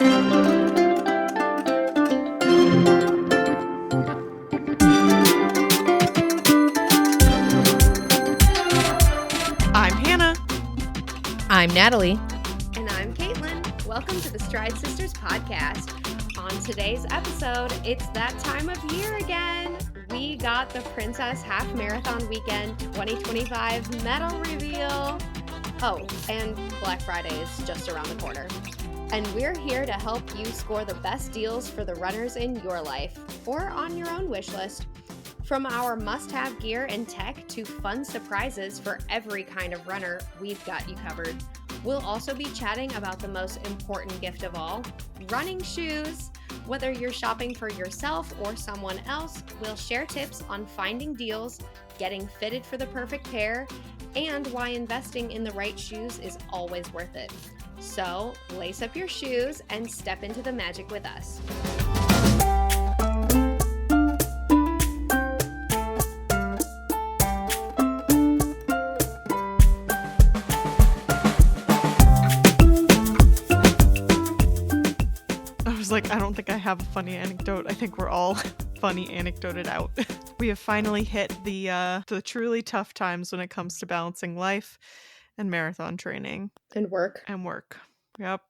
I'm Hannah. I'm Natalie. And I'm Caitlin. Welcome to the Stride Sisters podcast. On today's episode, it's that time of year again. We got the Princess Half Marathon Weekend 2025 medal reveal. Oh, and Black Friday is just around the corner. And we're here to help you score the best deals for the runners in your life or on your own wish list. From our must-have gear and tech to fun surprises for every kind of runner, we've got you covered. We'll also be chatting about the most important gift of all, running shoes. Whether you're shopping for yourself or someone else, we'll share tips on finding deals, getting fitted for the perfect pair, and why investing in the right shoes is always worth it. So, lace up your shoes and step into the magic with us. I don't think I have a funny anecdote. I think we're all funny anecdoted out. We have finally hit the truly tough times when it comes to balancing life and marathon training. And work. Yep.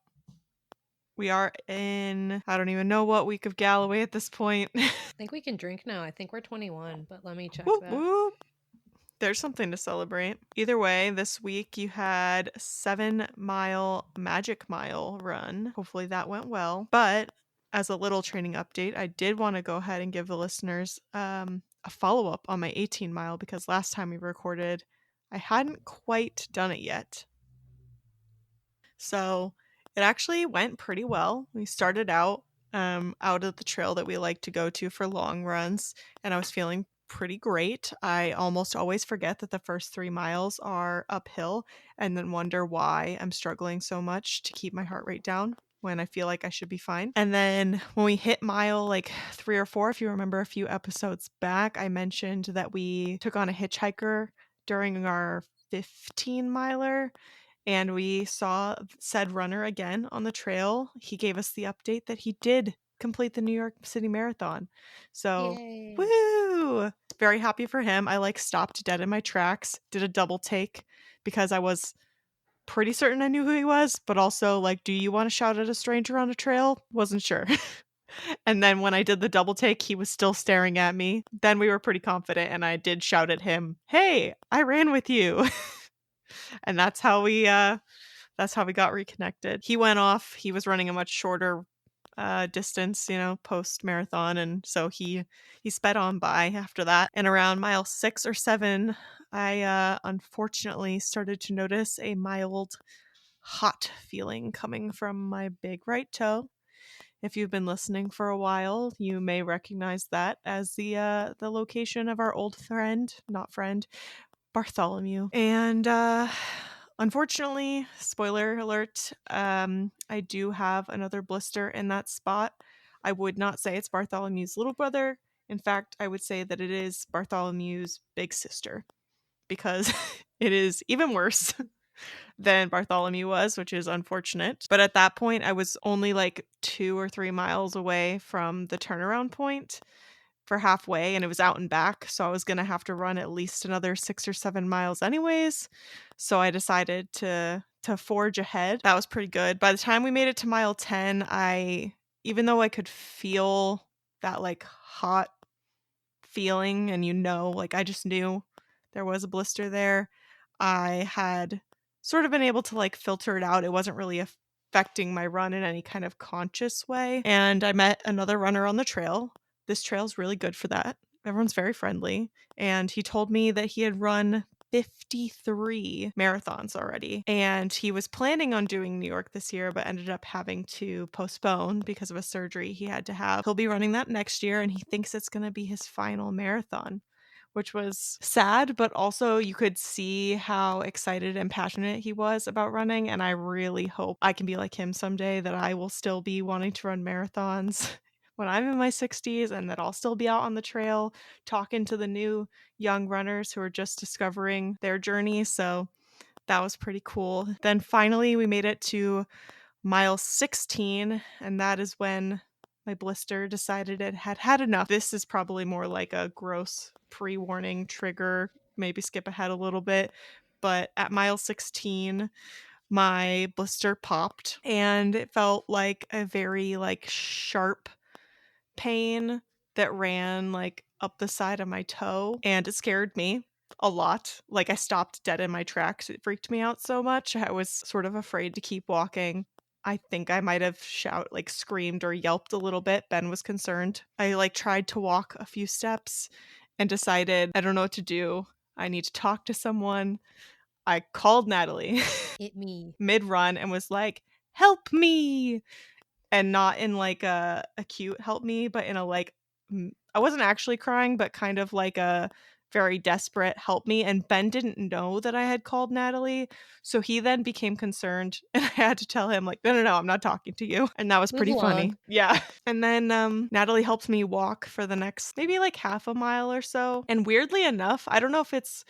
We are in, I don't even know what week of Galloway at this point. I think we can drink now. I think we're 21, but let me check Whoop, that. whoop. There's something to celebrate. Either way, this week you had 7-mile Magic Mile run. Hopefully that went well. But as a little training update, I did want to go ahead and give the listeners a follow-up on my 18-mile because last time we recorded, I hadn't quite done it yet. So it actually went pretty well. We started out of the trail that we like to go to for long runs, and I was feeling pretty great. I almost always forget that the first 3 miles are uphill and then wonder why I'm struggling so much to keep my heart rate down when I feel like I should be fine. And then when we hit mile 3 or 4, if you remember a few episodes back, I mentioned that we took on a hitchhiker during our 15-miler. And we saw said runner again on the trail. He gave us the update that he did complete the New York City Marathon. So, Yay. woo! Very happy for him. I stopped dead in my tracks, did a double take because I was pretty certain I knew who he was, but also do you want to shout at a stranger on a trail? Wasn't sure. And then when I did the double take, he was still staring at me. Then we were pretty confident and I did shout at him, "Hey, I ran with you." And that's how we got reconnected. He went off. He was running a much shorter distance, post marathon, and so he sped on by after that. And around mile 6 or 7, I unfortunately started to notice a mild hot feeling coming from my big right toe. If you've been listening for a while, you may recognize that as the location of our old friend, Bartholomew. And unfortunately, spoiler alert, I do have another blister in that spot. I would not say it's Bartholomew's little brother. In fact, I would say that it is Bartholomew's big sister because it is even worse than Bartholomew was, which is unfortunate. But at that point, I was only 2 or 3 miles away from the turnaround point for halfway, and it was out and back, so I was gonna have to run at least another 6 or 7 miles anyways. So I decided to forge ahead. That was pretty good. By the time we made it to mile 10, even though I could feel that hot feeling, and I just knew there was a blister there, I had sort of been able to filter it out. It wasn't really affecting my run in any kind of conscious way. And I met another runner on the trail. This trail is really good for that. Everyone's very friendly. And he told me that he had run 53 marathons already. And he was planning on doing New York this year, but ended up having to postpone because of a surgery he had to have. He'll be running that next year, and he thinks it's going to be his final marathon, which was sad, but also you could see how excited and passionate he was about running. And I really hope I can be like him someday, that I will still be wanting to run marathons when I'm in my 60s, and that I'll still be out on the trail talking to the new young runners who are just discovering their journey. So that was pretty cool. Then finally we made it to mile 16, and that is when my blister decided it had had enough. This is probably more like a gross pre-warning trigger, maybe skip ahead a little bit. But at mile 16, my blister popped and it felt like a very like sharp pain that ran like up the side of my toe, and it scared me a lot. Like I stopped dead in my tracks. It freaked me out so much. I was sort of afraid to keep walking. I think I might have screamed or yelped a little bit. Ben was concerned. I like tried to walk a few steps and decided I don't know what to do. I need to talk to someone. I called Natalie Hit me. mid-run and was like, "Help me." And not in like a cute help me, but in a like I wasn't actually crying, but kind of like a very desperate help me. And Ben didn't know that I had called Natalie, so he then became concerned, and I had to tell him like, no, I'm not talking to you. And that was Move pretty funny. along. Yeah. And then Natalie helped me walk for the next maybe like half a mile or so. And weirdly enough, I don't know if it's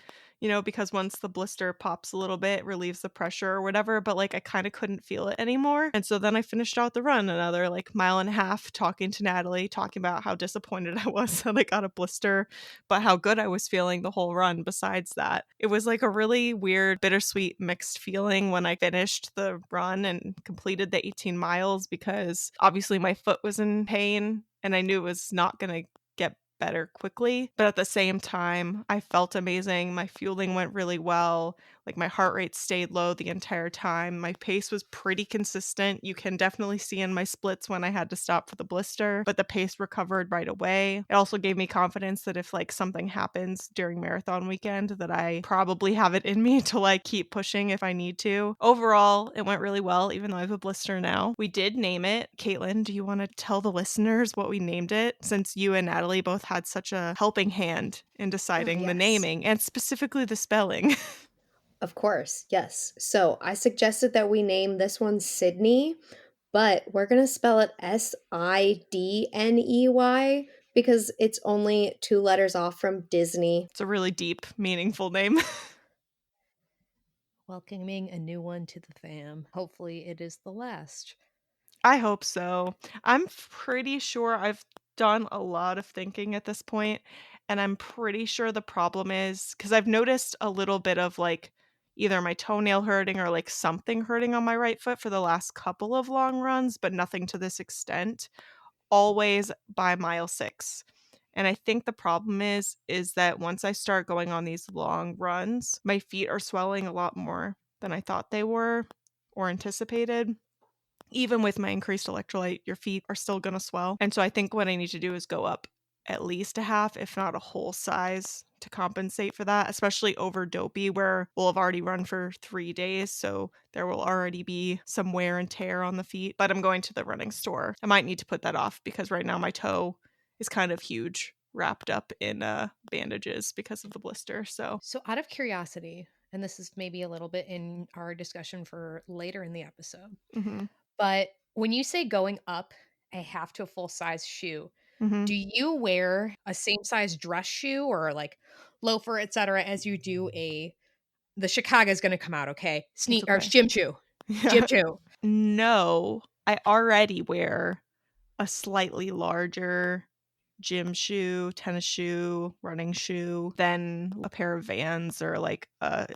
because once the blister pops a little bit, it relieves the pressure or whatever, but like I kind of couldn't feel it anymore. And so then I finished out the run another like mile and a half talking to Natalie, talking about how disappointed I was that I got a blister, but how good I was feeling the whole run besides that. It was like a really weird, bittersweet mixed feeling when I finished the run and completed the 18 miles because obviously my foot was in pain and I knew it was not going to get better quickly, but at the same time I felt amazing. My fueling went really well. Like my heart rate stayed low the entire time. My pace was pretty consistent. You can definitely see in my splits when I had to stop for the blister, but the pace recovered right away. It also gave me confidence that if like something happens during marathon weekend that I probably have it in me to like keep pushing if I need to. Overall, it went really well even though I have a blister now. We did name it. Caitlin, do you want to tell the listeners what we named it, since you and Natalie both had such a helping hand in deciding the yes. naming and specifically the spelling? Of course, yes. So I suggested that we name this one Sydney, but we're going to spell it Sidney because it's only 2 letters off from Disney. It's a really deep, meaningful name. Welcoming a new one to the fam. Hopefully it is the last. I hope so. I'm pretty sure I've done a lot of thinking at this point, and I'm pretty sure the problem is because I've noticed a little bit of like either my toenail hurting or like something hurting on my right foot for the last couple of long runs, but nothing to this extent, always by mile 6. And I think the problem is that once I start going on these long runs, my feet are swelling a lot more than I thought they were or anticipated. Even with my increased electrolyte, your feet are still going to swell. And so I think what I need to do is go up at least a half, if not a whole size, to compensate for that, especially over Dopey, where we'll have already run for 3 days. So there will already be some wear and tear on the feet. But I'm going to the running store. I might need to put that off because right now my toe is kind of huge, wrapped up in bandages because of the blister. So out of curiosity, and this is maybe a little bit in our discussion for later in the episode, but when you say going up a half to a full size shoe, do you wear a same size dress shoe or like loafer, etc., as you do the Chicago is going to come out, okay? Or gym shoe. Yeah. Gym shoe. No, I already wear a slightly larger gym shoe, tennis shoe, running shoe, than a pair of Vans or like a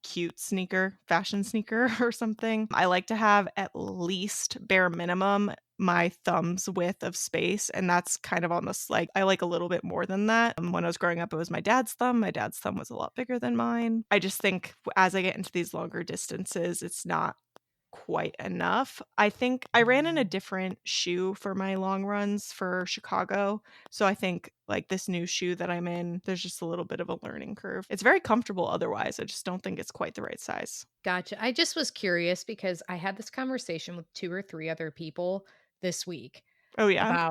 cute sneaker, fashion sneaker or something. I like to have at least bare minimum my thumb's width of space, and that's kind of on the like I like a little bit more than that. When I was growing up, it was my dad's thumb. My dad's thumb was a lot bigger than mine. I just think as I get into these longer distances, it's not quite enough. I think I ran in a different shoe for my long runs for Chicago. So I think like this new shoe that I'm in, there's just a little bit of a learning curve. It's very comfortable otherwise. I just don't think it's quite the right size. Gotcha. I just was curious because I had this conversation with 2 or 3 other people this week. Oh, yeah.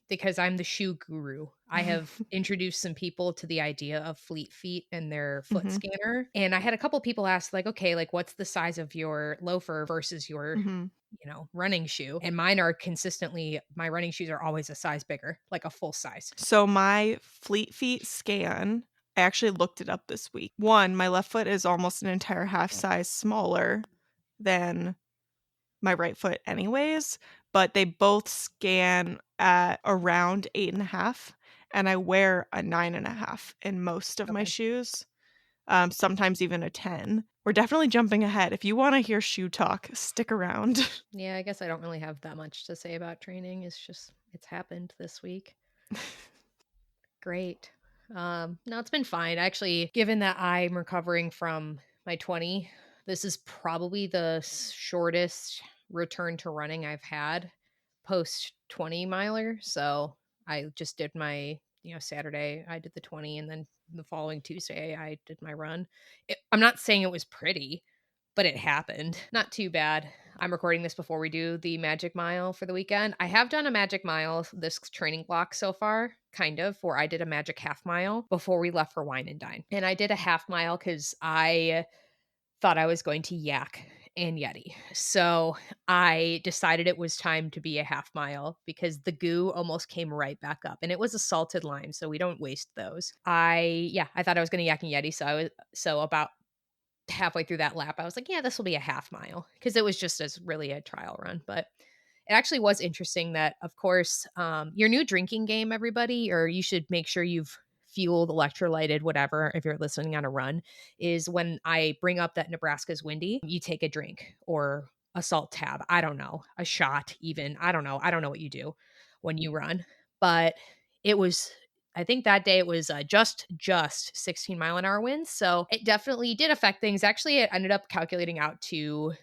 Because I'm the shoe guru. I have introduced some people to the idea of Fleet Feet and their foot scanner. And I had a couple people ask like, okay, like what's the size of your loafer versus your, running shoe? And mine are my running shoes are always a size bigger, like a full size. So my Fleet Feet scan, I actually looked it up this week. One, my left foot is almost an entire half size smaller than my right foot anyways, but they both scan at around 8.5, and I wear a 9.5 in most of my shoes, sometimes even a 10. We're definitely jumping ahead. If you want to hear shoe talk, stick around. Yeah, I guess I don't really have that much to say about training. It's happened this week. Great. No, it's been fine. Actually, given that I'm recovering from my 20, this is probably the shortest return to running I've had post 20 miler. So I just did my, Saturday, I did the 20, and then the following Tuesday, I did my run. I'm not saying it was pretty, but it happened. Not too bad. I'm recording this before we do the Magic Mile for the weekend. I have done a Magic Mile this training block so far, kind of, where I did a Magic half mile before we left for Wine and Dine. And I did a half mile because I thought I was going to Yak and Yeti. So I decided it was time to be a half mile because the goo almost came right back up, and it was a salted lime, so we don't waste those. I thought I was going to Yak and Yeti, so about halfway through that lap, I was like, yeah, this will be a half mile, because it was just as really a trial run. But it actually was interesting that, of course, your new drinking game, everybody, or you should make sure you've fueled, electrolyted, whatever, if you're listening on a run, is when I bring up that Nebraska's windy, you take a drink or a salt tab. I don't know, a shot even. I don't know. I don't know what you do when you run, but it was, I think that day it was just 16-mile-an-hour winds. So it definitely did affect things. Actually, it ended up calculating out to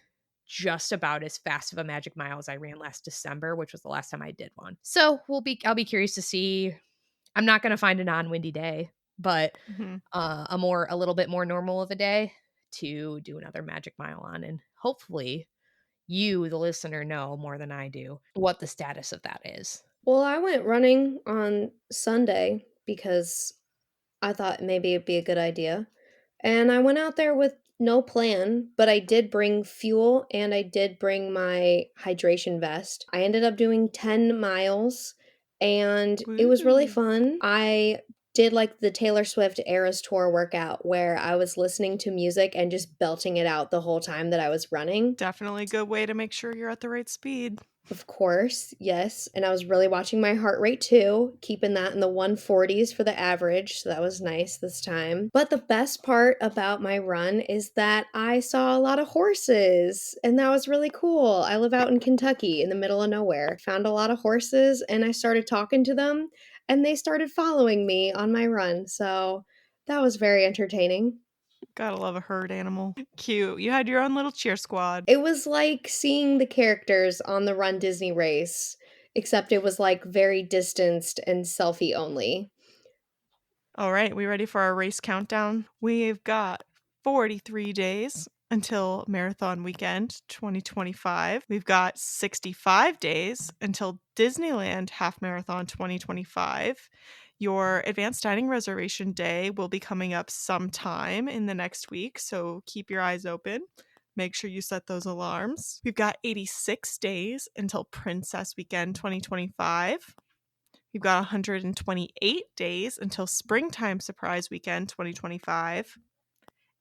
just about as fast of a Magic Mile as I ran last December, which was the last time I did one. So I'll be curious to see. I'm not going to find a non-windy day, but a little bit more normal of a day to do another Magic Mile on. And hopefully you, the listener, know more than I do what the status of that is. Well, I went running on Sunday because I thought maybe it'd be a good idea. And I went out there with no plan, but I did bring fuel and I did bring my hydration vest. I ended up doing 10 miles and it was really fun. I did like the Taylor Swift Eras Tour workout where I was listening to music and just belting it out the whole time that I was running. Definitely a good way to make sure you're at the right speed. Of course, yes. And I was really watching my heart rate too, keeping that in the 140s for the average. So that was nice this time. But the best part about my run is that I saw a lot of horses, and that was really cool. I live out in Kentucky in the middle of nowhere. Found a lot of horses, and I started talking to them, and they started following me on my run. So that was very entertaining. Gotta love a herd animal. Cute. You had your own little cheer squad. It was like seeing the characters on the Run Disney race, except it was like very distanced and selfie only. All right, we ready for our race countdown? We've got 43 days until Marathon Weekend 2025. We've got 65 days until Disneyland Half Marathon 2025. Your advanced dining reservation day will be coming up sometime in the next week, so keep your eyes open. Make sure you set those alarms. We've got 86 days until Princess Weekend 2025. We've got 128 days until Springtime Surprise Weekend 2025.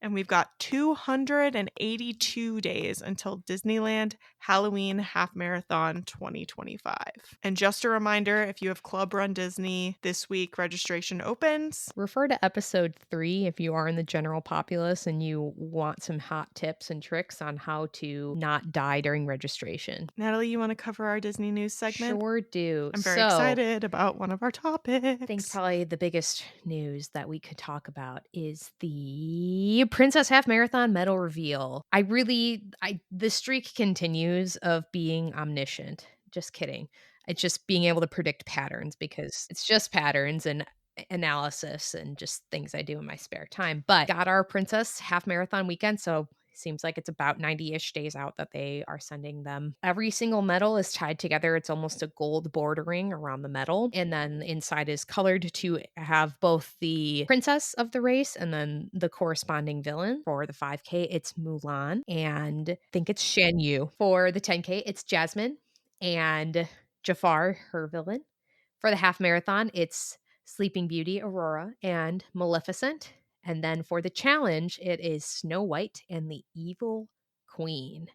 And we've got 282 days until Disneyland Halloween Half Marathon 2025. And just a reminder, if you have Club Run Disney, this week registration opens. Refer to episode 3 if you are in the general populace and you want some hot tips and tricks on how to not die during registration. Natalie, you want to cover our Disney news segment? Sure do. I'm very excited about one of our topics. I think probably the biggest news that we could talk about is the Princess Half Marathon medal reveal. The streak continues of being omniscient. Just kidding. It's just being able to predict patterns, because it's just patterns and analysis and just things I do in my spare time. But got our Princess Half Marathon weekend, so seems like it's about 90-ish days out that they are sending them. Every single medal is tied together. It's almost a gold bordering around the medal. And then inside is colored to have both the princess of the race and then the corresponding villain. For the 5K, it's Mulan. And I think it's Shan Yu. For the 10K, it's Jasmine and Jafar, her villain. For the half marathon, it's Sleeping Beauty, Aurora, and Maleficent. And then for the challenge, it is Snow White and the Evil Queen.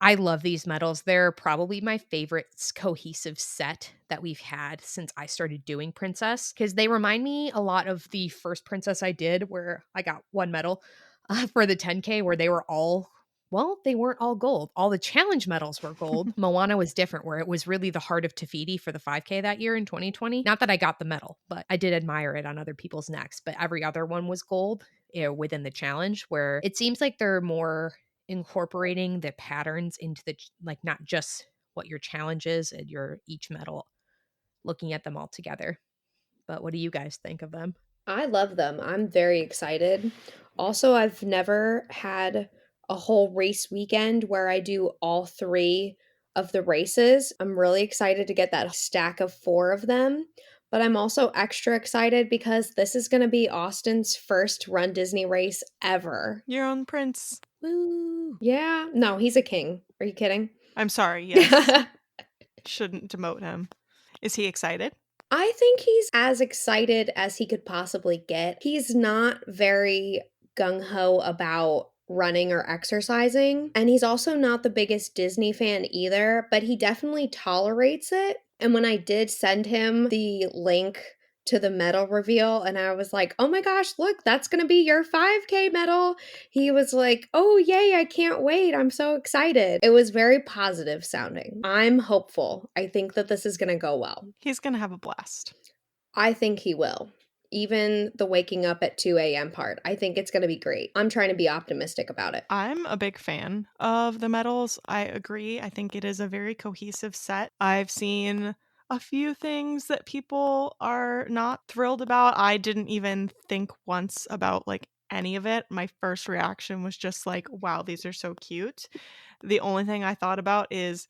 I love these medals. They're probably my favorite cohesive set that we've had since I started doing Princess, because they remind me a lot of the first Princess I did, where I got one medal for the 10K, where they were all, well, they weren't all gold. All the challenge medals were gold. Moana was different, where it was really the heart of Te Fiti for the 5K that year in 2020. Not that I got the medal, but I did admire it on other people's necks. But every other one was gold, within the challenge, where it seems like they're more incorporating the patterns into the, like, not just what your challenge is and your each medal, looking at them all together. But what do you guys think of them? I love them. I'm very excited. Also, I've never had a whole race weekend where I do all 3 of the races. I'm really excited to get that stack of 4 of them, but I'm also extra excited because this is gonna be Austin's first Run Disney race ever. Your own prince. Woo! Yeah. No, he's a king. Are you kidding? I'm sorry, yes. Shouldn't demote him. Is he excited? I think he's as excited as he could possibly get. He's not very gung-ho about running or exercising, and he's also not the biggest Disney fan either, but he definitely tolerates it. And when I did send him the link to the medal reveal and I was like, "Oh my gosh, look, that's going to be your 5K medal." He was like, "Oh yay, I can't wait. I'm so excited." It was very positive sounding. I'm hopeful. I think that this is going to go well. He's going to have a blast. I think he will. Even the waking up at 2 a.m. part. I think it's going to be great. I'm trying to be optimistic about it. I'm a big fan of the medals. I agree. I think it is a very cohesive set. I've seen a few things that people are not thrilled about. I didn't even think once about like any of it. My first reaction was just like, wow, these are so cute. The only thing I thought about is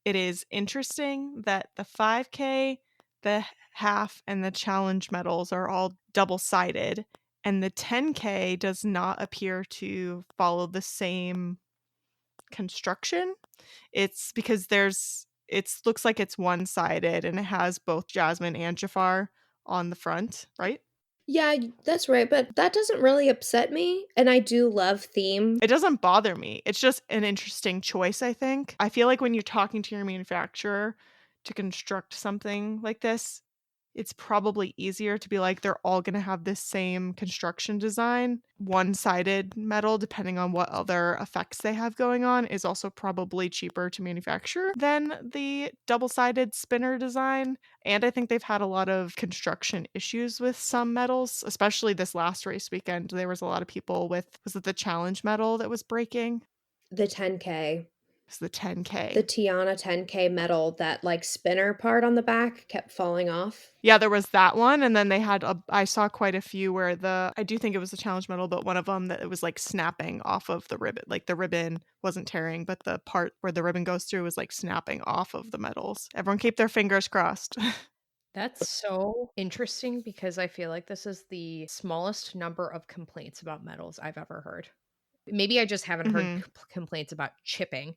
it is interesting that the 5K, the half, and the challenge medals are all double-sided, and the 10K does not appear to follow the same construction. It's because it looks like it's one-sided and it has both Jasmine and Jafar on the front, right? Yeah, that's right, but that doesn't really upset me, and I do love theme. It doesn't bother me. It's just an interesting choice, I think. I feel like when you're talking to your manufacturer to construct something like this, it's probably easier to be like, they're all going to have this same construction design. One-sided metal, depending on what other effects they have going on, is also probably cheaper to manufacture than the double-sided spinner design. And I think they've had a lot of construction issues with some metals, especially this last race weekend. There was a lot of people with, was it the challenge metal that was breaking? The 10K. It's the 10K. The Tiana 10K medal, that like spinner part on the back kept falling off. Yeah, there was that one, and then they had I saw quite a few where I do think it was the challenge medal, but one of them that it was like snapping off of the ribbon. Like the ribbon wasn't tearing, but the part where the ribbon goes through was like snapping off of the medals. Everyone keep their fingers crossed. That's so interesting because I feel like this is the smallest number of complaints about medals I've ever heard. Maybe I just haven't heard complaints about chipping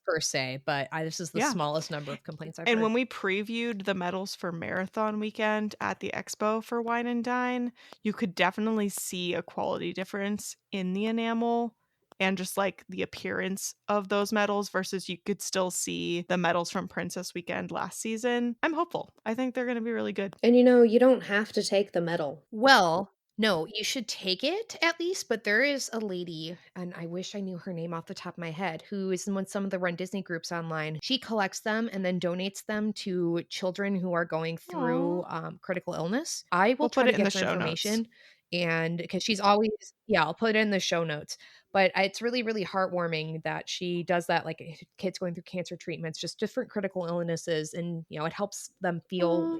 per se, but this is the smallest number of complaints I've heard. And when we previewed the medals for Marathon Weekend at the expo for Wine and Dine, you could definitely see a quality difference in the enamel and just like the appearance of those medals versus you could still see the medals from Princess Weekend last season. I'm hopeful. I think they're going to be really good. And you know, you don't have to take the medal. Well, no, you should take it at least, but there is a lady, and I wish I knew her name off the top of my head, who is in some of the Run Disney groups online. She collects them and then donates them to children who are going through critical illness. I will try to get her information. And because she's always, I'll put it in the show notes. But it's really, really heartwarming that she does that, like kids going through cancer treatments, just different critical illnesses. And, it helps them feel,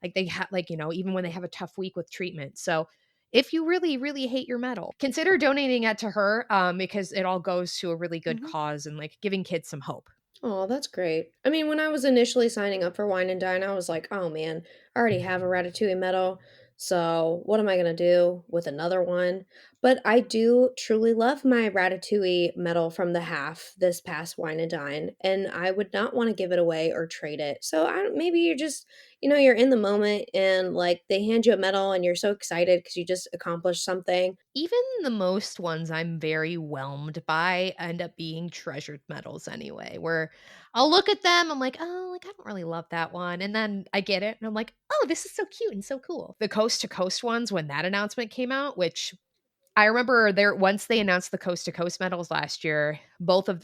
like they have, like, even when they have a tough week with treatment. So if you really, really hate your medal, consider donating it to her because it all goes to a really good cause and like giving kids some hope. Oh, that's great. I mean, when I was initially signing up for Wine and Dine, I was like, oh man, I already have a Ratatouille medal. So what am I going to do with another one? But I do truly love my Ratatouille medal from the half this past Wine and Dine, and I would not want to give it away or trade it. So maybe you're just, you're in the moment and like they hand you a medal and you're so excited because you just accomplished something. Even the most ones I'm very whelmed by end up being treasured medals anyway, where I'll look at them, I'm like, oh, like I don't really love that one. And then I get it and I'm like, oh, this is so cute and so cool. The coast to coast ones, when that announcement came out, which I remember once they announced the coast to coast medals last year,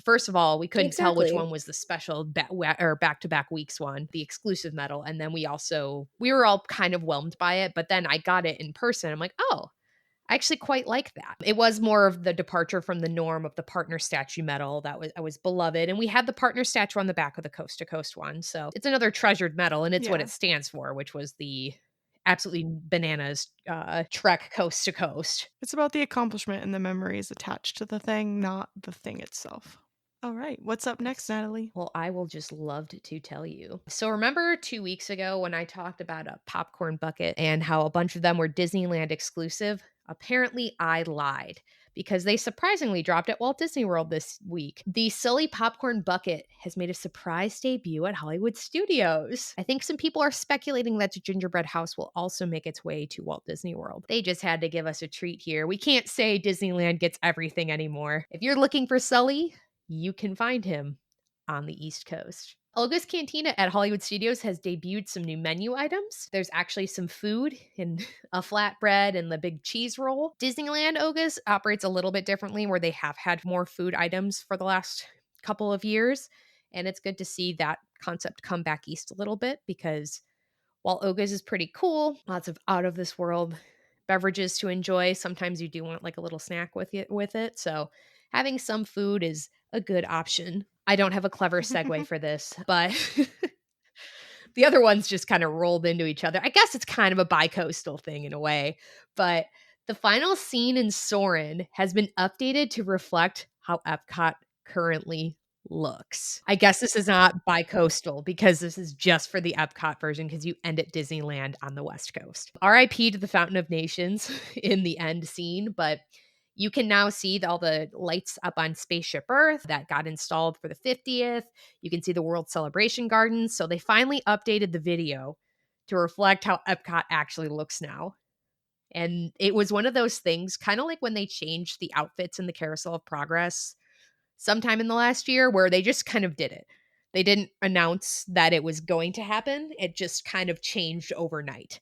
first of all, we couldn't tell which one was the special back to back weeks one, the exclusive medal. And then we were all kind of whelmed by it. But then I got it in person. I'm like, oh, I actually quite like that. It was more of the departure from the norm of the partner statue medal I was beloved. And we had the partner statue on the back of the coast to coast one. So it's another treasured medal and it's what it stands for, which was the absolutely bananas trek coast to coast. It's about the accomplishment and the memories attached to the thing, not the thing itself. All right, what's up next, Natalie? Well, I will just love to tell you. So remember 2 weeks ago when I talked about a popcorn bucket and how a bunch of them were Disneyland exclusive? Apparently I lied, because they surprisingly dropped at Walt Disney World this week. The Sully popcorn bucket has made a surprise debut at Hollywood Studios. I think some people are speculating that the gingerbread house will also make its way to Walt Disney World. They just had to give us a treat here. We can't say Disneyland gets everything anymore. If you're looking for Sully, you can find him on the East Coast. Olga's Cantina at Hollywood Studios has debuted some new menu items. There's actually some food in a flatbread and the big cheese roll. Disneyland Olga's operates a little bit differently, where they have had more food items for the last couple of years. And it's good to see that concept come back east a little bit, because while Olga's is pretty cool, lots of out of this world beverages to enjoy, sometimes you do want like a little snack with it. So having some food is a good option. I don't have a clever segue for this, but the other ones just kind of rolled into each other. I guess it's kind of a bi-coastal thing in a way, but the final scene in Soarin' has been updated to reflect how Epcot currently looks. I guess this is not bi-coastal, because this is just for the Epcot version, because you end at Disneyland on the West Coast. RIP to the Fountain of Nations in the end scene, but you can now see all the lights up on Spaceship Earth that got installed for the 50th. You can see the World Celebration Gardens. So they finally updated the video to reflect how Epcot actually looks now. And it was one of those things, kind of like when they changed the outfits in the Carousel of Progress sometime in the last year, where they just kind of did it. They didn't announce that it was going to happen. It just kind of changed overnight.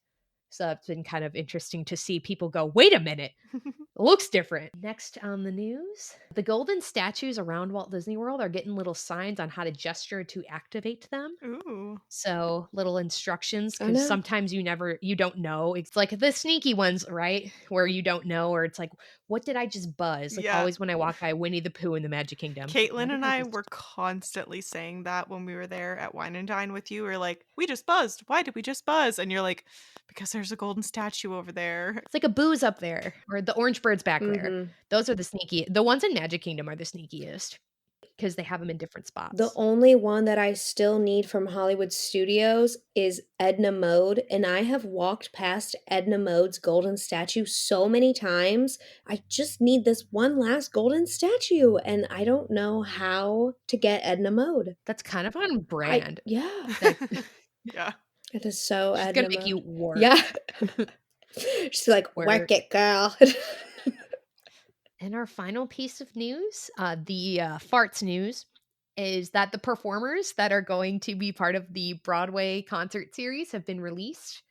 So it's been kind of interesting to see people go, wait a minute, it looks different. Next on the news, the golden statues around Walt Disney World are getting little signs on how to gesture to activate them. Ooh. So little instructions, because sometimes you don't know. It's like the sneaky ones, right? Where you don't know, or it's like, what did I just buzz? Like always when I walk by Winnie the Pooh in the Magic Kingdom. Caitlin and I were constantly saying that when we were there at Wine and Dine with you. We're like, we just buzzed. Why did we just buzz? And you're like, because there's a golden statue over there. It's like a Boo's up there, or the orange bird's back there. Those are the sneaky. The ones in Magic Kingdom are the sneakiest, because they have them in different spots. The only one that I still need from Hollywood Studios is Edna Mode, and I have walked past Edna Mode's golden statue so many times. I just need this one last golden statue, and I don't know how to get Edna Mode. That's kind of on brand. Yeah. Yeah. It is so She's Edna gonna make Mode. you work. Yeah. She's like, work it, girl. And our final piece of news, the farts news, is that the performers that are going to be part of the Broadway concert series have been released.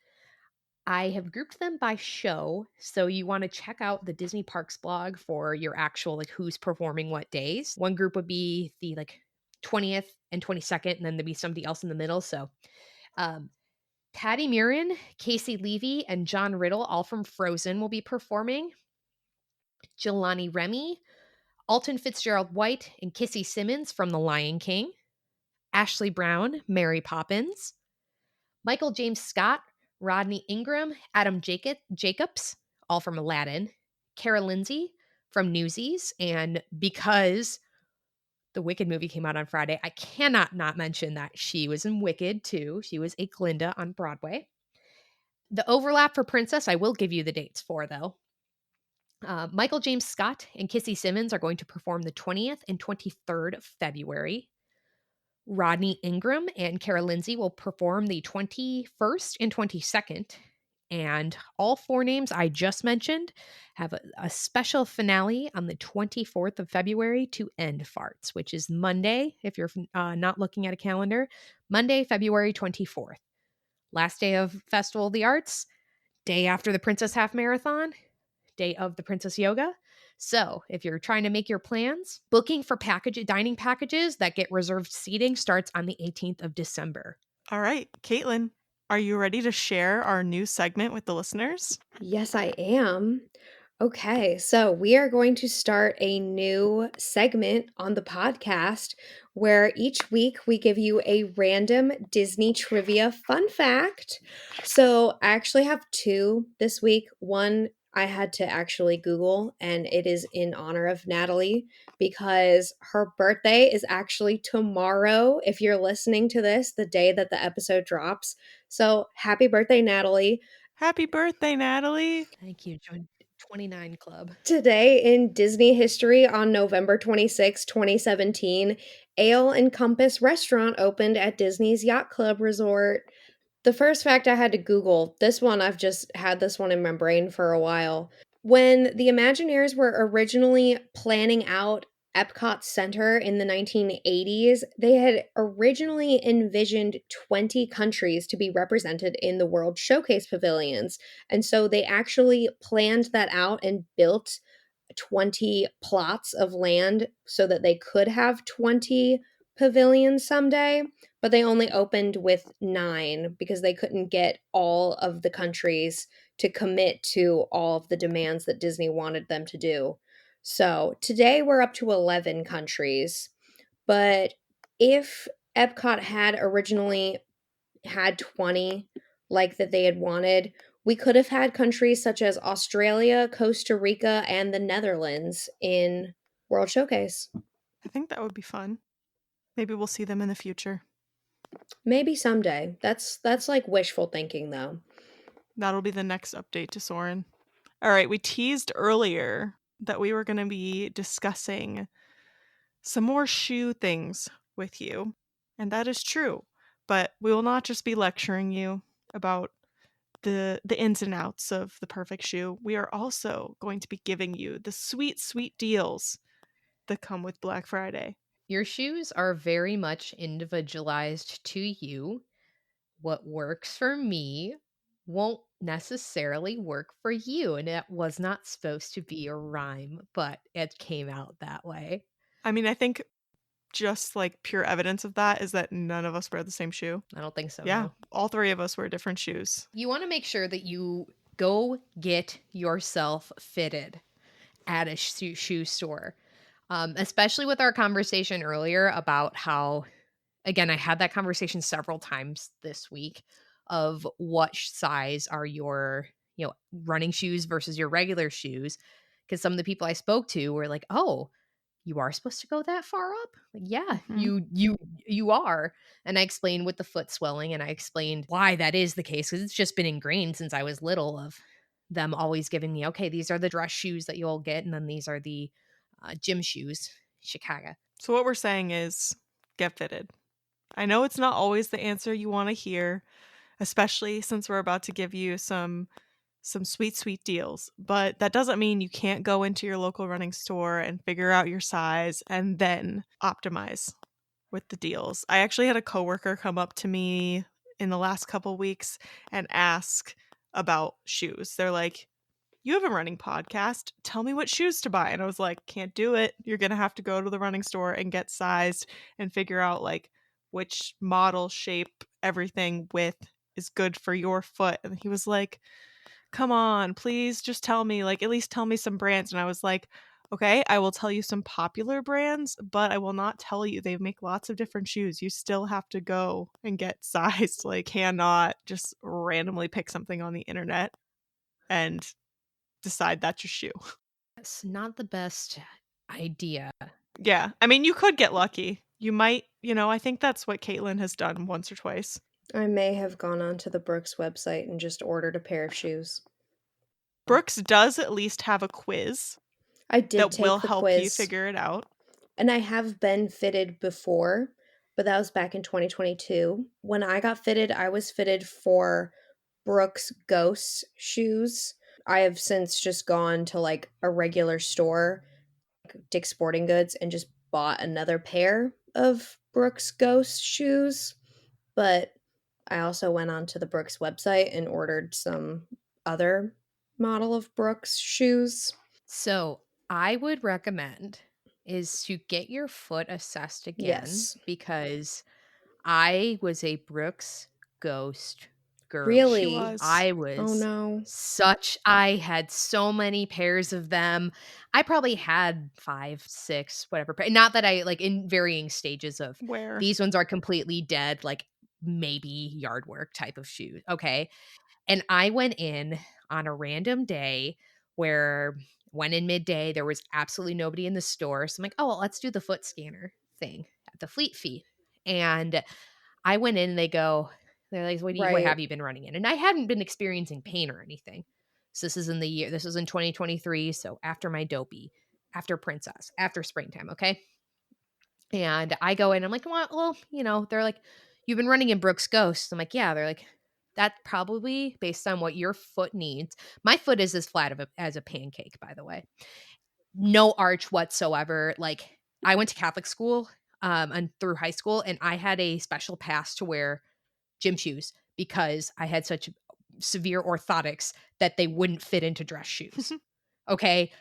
I have grouped them by show, so you want to check out the Disney Parks blog for your actual like who's performing what days. One group would be the like 20th and 22nd, and then there'd be somebody else in the middle. So Patty Murin, Casey Levy, and John Riddle, all from Frozen, will be performing. Jelani Remy, Alton Fitzgerald White, and Kissy Simmons from The Lion King. Ashley Brown, Mary Poppins. Michael James Scott, Rodney Ingram, Adam Jacobs, all from Aladdin. Cara Lindsay from Newsies. And because the Wicked movie came out on Friday, I cannot not mention that she was in Wicked too. She was a Glinda on Broadway. The overlap for Princess, I will give you the dates for, though. Michael James Scott and Kissy Simmons are going to perform the 20th and 23rd of February. Rodney Ingram and Kara Lindsay will perform the 21st and 22nd. And all four names I just mentioned have a special finale on the 24th of February to end farts, which is Monday, if you're not looking at a calendar, Monday, February 24th. Last day of Festival of the Arts, day after the Princess Half Marathon, day of the Princess Yoga. So if you're trying to make your plans, booking for dining packages that get reserved seating starts on the 18th of December. All right, Caitlin, are you ready to share our new segment with the listeners? Yes, I am. Okay, so we are going to start a new segment on the podcast where each week we give you a random Disney trivia fun fact. So I actually have two this week. One I had to actually Google, and it is in honor of Natalie because her birthday is actually tomorrow. If you're listening to this, the day that the episode drops. So happy birthday, Natalie. Happy birthday, Natalie. Thank you. Join 29 Club. Today in Disney history on November 26, 2017, Ale and Compass restaurant opened at Disney's Yacht Club Resort. The first fact I had to Google, this one I've just had this one in my brain for a while. When the Imagineers were originally planning out Epcot Center in the 1980s, they had originally envisioned 20 countries to be represented in the World Showcase pavilions. And so they actually planned that out and built 20 plots of land so that they could have 20 pavilions someday, but they only opened with 9 because they couldn't get all of the countries to commit to all of the demands that Disney wanted them to do. So today we're up to 11 countries, but if Epcot had originally had 20 like that they had wanted, we could have had countries such as Australia, Costa Rica, and the Netherlands in World Showcase. I think that would be fun. Maybe we'll see them in the future. Maybe someday. That's like wishful thinking, though. That'll be the next update to Soarin'. All right, we teased earlier that we were going to be discussing some more shoe things with you, and that is true. But we will not just be lecturing you about the ins and outs of the perfect shoe. We are also going to be giving you the sweet, sweet deals that come with Black Friday. Your shoes are very much individualized to you. What works for me won't necessarily work for you. And it was not supposed to be a rhyme, but it came out that way. I mean, I think just like pure evidence of that is that none of us wear the same shoe. I don't think so. Yeah, no. All three of us wear different shoes. You want to make sure that you go get yourself fitted at a shoe store. Especially with our conversation earlier about how, again, I had that conversation several times this week of what size are your, running shoes versus your regular shoes. Because some of the people I spoke to were like, oh, you are supposed to go that far up? Like, yeah, you are. And I explained with the foot swelling, and I explained why that is the case, because it's just been ingrained since I was little of them always giving me, okay, these are the dress shoes that you'll get, and then these are the gym shoes, Chicago. So what we're saying is get fitted. I know it's not always the answer you want to hear, especially since we're about to give you some sweet, sweet deals. But that doesn't mean you can't go into your local running store and figure out your size and then optimize with the deals. I actually had a coworker come up to me in the last couple weeks and ask about shoes. They're like, you have a running podcast. Tell me what shoes to buy. And I was like, can't do it. You're going to have to go to the running store and get sized and figure out like which model, shape, everything width is good for your foot. And he was like, come on, please just tell me, like, at least tell me some brands. And I was like, okay, I will tell you some popular brands, but I will not tell you. They make lots of different shoes. You still have to go and get sized. Like, cannot just randomly pick something on the internet and decide that's your shoe. It's not the best idea. Yeah. I mean, you could get lucky. You might, I think that's what Caitlin has done once or twice. I may have gone onto the Brooks website and just ordered a pair of shoes. Brooks does at least have a quiz I did that take will the help you quiz, figure it out. and I have been fitted before, but that was back in 2022. When I got fitted, I was fitted for Brooks Ghost shoes. I have since just gone to like a regular store, like Dick's Sporting Goods, and just bought another pair of Brooks Ghost shoes. But I also went onto the Brooks website and ordered some other model of Brooks shoes. So I would recommend is to get your foot assessed again, Yes. because I was a Brooks Ghost girl. She Really? was. I Oh was no. I had so many pairs of them. I probably had 5, 6, whatever. Not that I like in varying stages of Where? these ones are completely dead, like maybe yard work type of shoes. Okay. And I went in on a random day where when in midday, there was absolutely nobody in the store. So I'm like, oh, well, let's do the foot scanner thing at the Fleet Feet. And I went in and they're like, what Right. have you been running in? And I hadn't been experiencing pain or anything. So this was in 2023. So after my dopey, after Princess, after springtime. Okay. And I go in, I'm like, well, they're like, you've been running in Brooks Ghost. I'm like, yeah. They're like, that's probably based on what your foot needs. My foot is as flat as a pancake, by the way. No arch whatsoever. Like, I went to Catholic school and through high school, and I had a special pass to wear gym shoes because I had such severe orthotics that they wouldn't fit into dress shoes. Okay.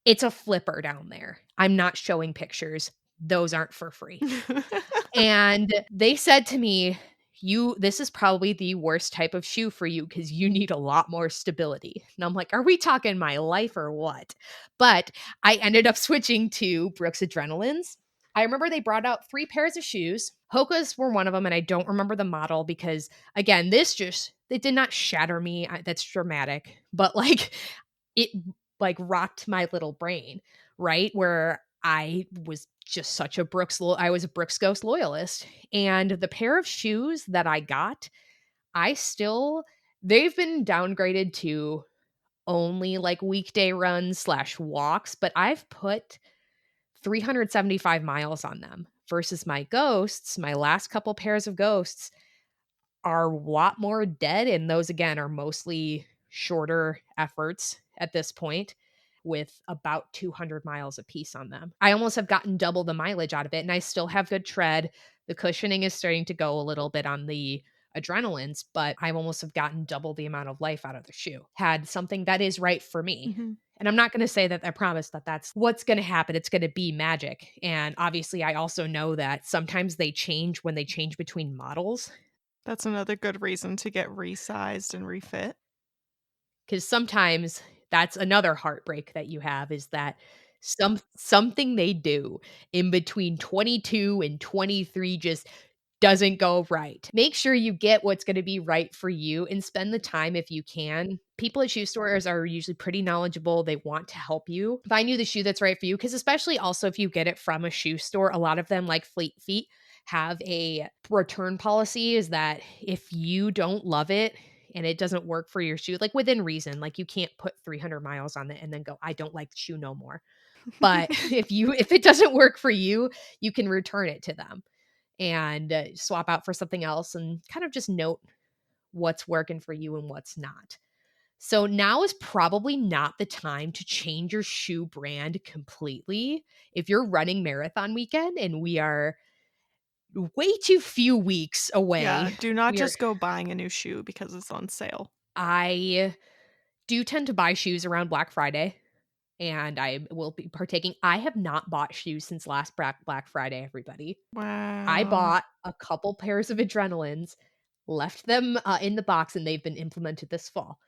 It's a flipper down there. I'm not showing pictures. Those aren't for free. And they said to me, this is probably the worst type of shoe for you because you need a lot more stability. And I'm like, are we talking my life or what? But I ended up switching to Brooks Adrenalines. I remember they brought out 3 pairs of shoes. Hoka's were one of them, and I don't remember the model because, again, it did not shatter me. That's dramatic, but like it like rocked my little brain, right? Where I was just such a I was a Brooks Ghost loyalist. And the pair of shoes that I got, they've been downgraded to only like weekday runs / walks, but I've put 375 miles on them versus my Ghosts. My last couple pairs of Ghosts are a lot more dead. And those, again, are mostly shorter efforts at this point with about 200 miles a piece on them. I almost have gotten double the mileage out of it, and I still have good tread. The cushioning is starting to go a little bit on the Adrenalines, but I almost have gotten double the amount of life out of the shoe. Had something that is right for me. Mm-hmm. And I'm not going to say that I promise that that's what's going to happen. It's going to be magic. And obviously, I also know that sometimes they change when they change between models. That's another good reason to get resized and refit. Because sometimes that's another heartbreak that you have, is that something they do in between 22 and 23 just doesn't go right. Make sure you get what's going to be right for you and spend the time if you can. People at shoe stores are usually pretty knowledgeable. They want to help you find you the shoe that's right for you. Because especially also if you get it from a shoe store, a lot of them, like Fleet Feet, have a return policy, is that if you don't love it and it doesn't work for your shoe, like within reason, like you can't put 300 miles on it and then go, I don't like the shoe no more. But if it doesn't work for you, you can return it to them and swap out for something else and kind of just note what's working for you and what's not. So now is probably not the time to change your shoe brand completely. If you're running marathon weekend, and we are way too few weeks away. Yeah, do not just go buying a new shoe because it's on sale. I do tend to buy shoes around Black Friday, and I will be partaking. I have not bought shoes since last Black Friday, everybody. Wow. I bought a couple pairs of Adrenalines, left them in the box, and they've been implemented this fall.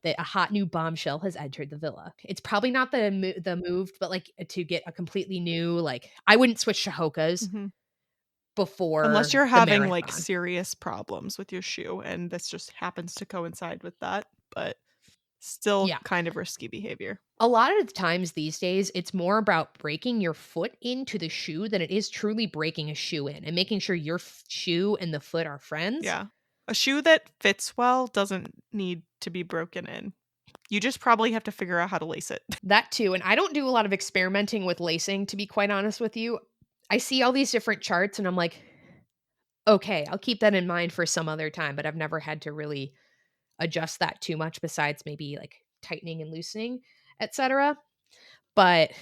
That a hot new bombshell has entered the villa. It's probably not the moved, but like to get a completely new, like I wouldn't switch to Hoka's before, unless you're having like serious problems with your shoe, and this just happens to coincide with that. But still kind of risky behavior. A lot of the times these days, it's more about breaking your foot into the shoe than it is truly breaking a shoe in and making sure your shoe and the foot are friends. Yeah. A shoe that fits well doesn't need to be broken in. You just probably have to figure out how to lace it. That too. And I don't do a lot of experimenting with lacing, to be quite honest with you. I see all these different charts and I'm like, okay, I'll keep that in mind for some other time, but I've never had to really adjust that too much besides maybe like tightening and loosening, etc. But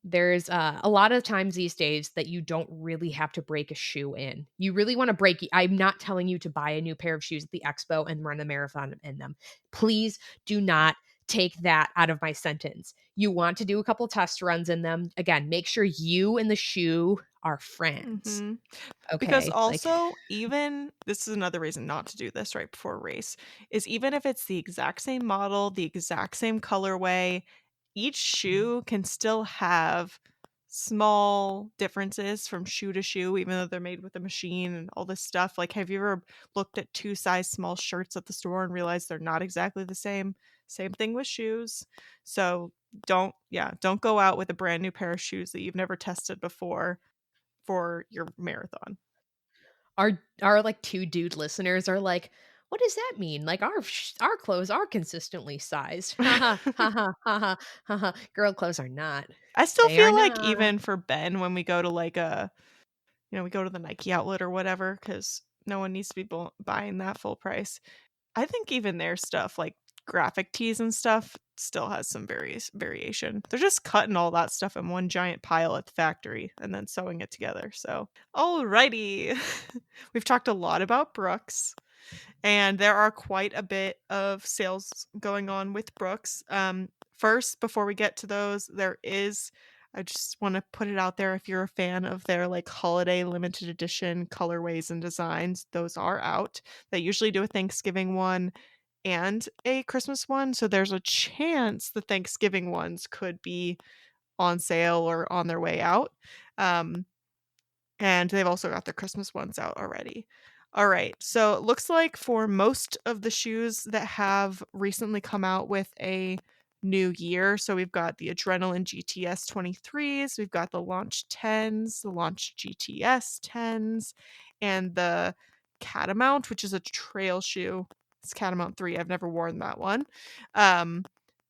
there's a lot of times these days that you don't really have to break a shoe in. You really want to break. I'm not telling you to buy a new pair of shoes at the expo and run a marathon in them. Please do not take that out of my sentence. You want to do a couple test runs in them. Again, make sure you and the shoe are friends. Mm-hmm. Okay. Because also, even this is another reason not to do this right before a race, is even if it's the exact same model, the exact same colorway, each shoe can still have small differences from shoe to shoe, even though they're made with a machine and all this stuff. Like, have you ever looked at 2 size small shirts at the store and realized they're not exactly the same? Same thing with shoes. So don't go out with a brand new pair of shoes that you've never tested before for your marathon. Our like 2 dude listeners are like, what does that mean? Like our clothes are consistently sized. Ha ha ha. Girl clothes are not. I still feel like even for Ben, when we go to like we go to the Nike outlet or whatever, because no one needs to be buying that full price. I think even their stuff, like graphic tees and stuff, still has some variation. They're just cutting all that stuff in one giant pile at the factory and then sewing it together. So, alrighty. We've talked a lot about Brooks, and there are quite a bit of sales going on with Brooks. First, before we get to those, I just want to put it out there, if you're a fan of their like holiday limited edition colorways and designs, those are out. They usually do a Thanksgiving one and a Christmas one, so there's a chance the Thanksgiving ones could be on sale or on their way out. And they've also got their Christmas ones out already. All right, so it looks like for most of the shoes that have recently come out with a new year, so we've got the Adrenaline GTS 23s, we've got the Launch 10s, the Launch GTS 10s, and the Catamount, which is a trail shoe. It's Catamount 3. I've never worn that one.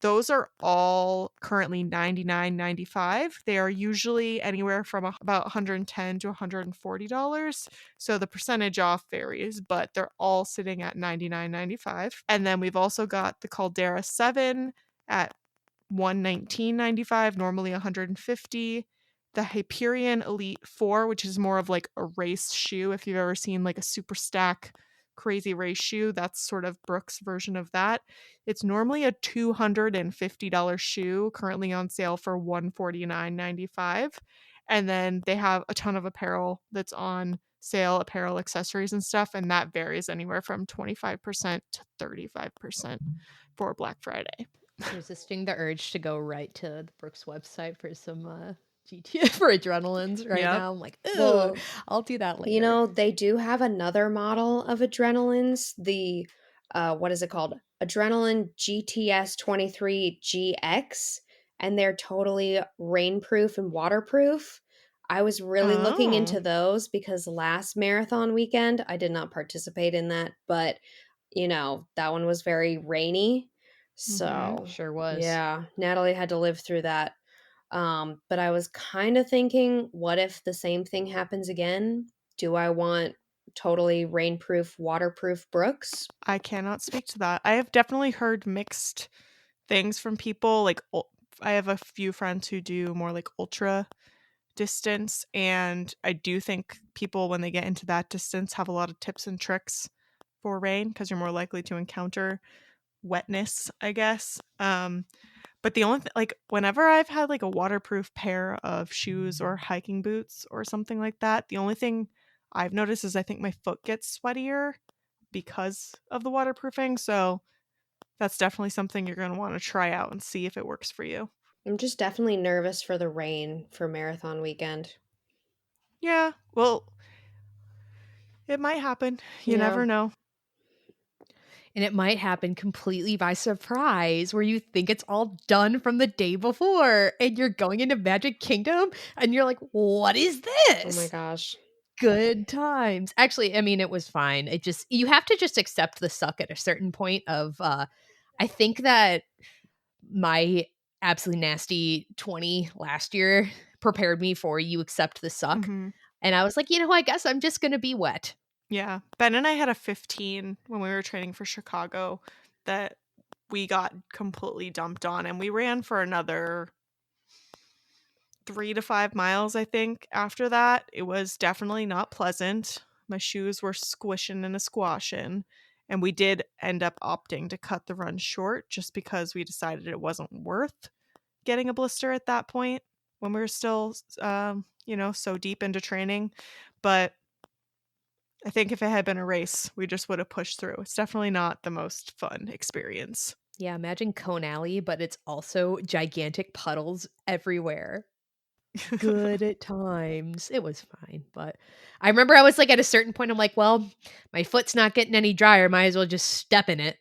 Those are all currently $99.95. They are usually anywhere from about $110 to $140. So the percentage off varies, but they're all sitting at $99.95. And then we've also got the Caldera 7 at $119.95, normally $150. The Hyperion Elite 4, which is more of like a race shoe. If you've ever seen like a Super Stack crazy race shoe, that's sort of Brooks' version of that. It's normally a $250 shoe, currently on sale for $149.95. And then they have a ton of apparel that's on sale, apparel, accessories, and stuff, and that varies anywhere from 25% to 35% for Black Friday. Resisting the urge to go right to the Brooks website for some GTA for Adrenalines right now. I'm like, well, I'll do that later. You know, they do have another model of Adrenalines, the what is it called? Adrenaline GTS 23 GX, and they're totally rainproof and waterproof. I was really looking into those because last marathon weekend I did not participate in that, but you know, that one was very rainy. So sure was. Yeah, Natalie had to live through that. But I was kind of thinking, what if the same thing happens again? Do I want totally rainproof, waterproof Brooks? I cannot speak to that. I have definitely heard mixed things from people. Like, I have a few friends who do more like ultra distance, and I do think people, when they get into that distance, have a lot of tips and tricks for rain because you're more likely to encounter wetness, I guess. But the only like whenever I've had like a waterproof pair of shoes or hiking boots or something like that, the only thing I've noticed is I think my foot gets sweatier because of the waterproofing. So that's definitely something you're going to want to try out and see if it works for you. I'm just definitely nervous for the rain for marathon weekend. Yeah, well, it might happen. You never know. And it might happen completely by surprise, where you think it's all done from the day before and you're going into Magic Kingdom and you're like, what is this? Oh my gosh. Good times. Actually, I mean, it was fine. You have to just accept the suck at a certain point of, I think that my absolutely nasty 20 last year prepared me for you accept the suck. Mm-hmm. And I was like, I guess I'm just going to be wet. Yeah. Ben and I had a 15 when we were training for Chicago that we got completely dumped on, and we ran for another 3 to 5 miles, I think. After that, it was definitely not pleasant. My shoes were squishing and a squashing, and we did end up opting to cut the run short just because we decided it wasn't worth getting a blister at that point when we were still so deep into training. But I think if it had been a race, we just would have pushed through. It's definitely not the most fun experience. Yeah, imagine Cone Alley, but it's also gigantic puddles everywhere. Good times. It was fine, but I remember I was like at a certain point, I'm like, well, my foot's not getting any drier. Might as well just step in it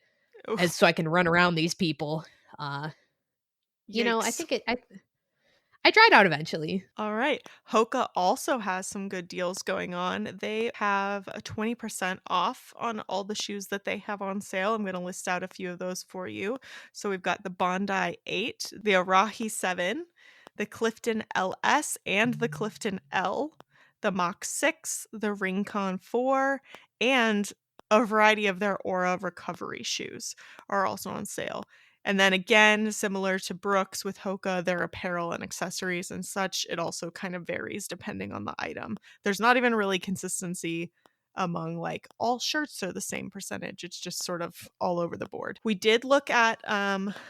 so I can run around these people. I think I dried out eventually. All right. Hoka also has some good deals going on. They have a 20% off on all the shoes that they have on sale. I'm going to list out a few of those for you. So we've got the Bondi 8, the Arahi 7, the Clifton LS and the Clifton L, the Mach 6, the Rincon 4, and a variety of their Aura recovery shoes are also on sale. And then again, similar to Brooks with Hoka, their apparel and accessories and such, it also kind of varies depending on the item. There's not even really consistency among like all shirts are the same percentage. It's just sort of all over the board. We did look at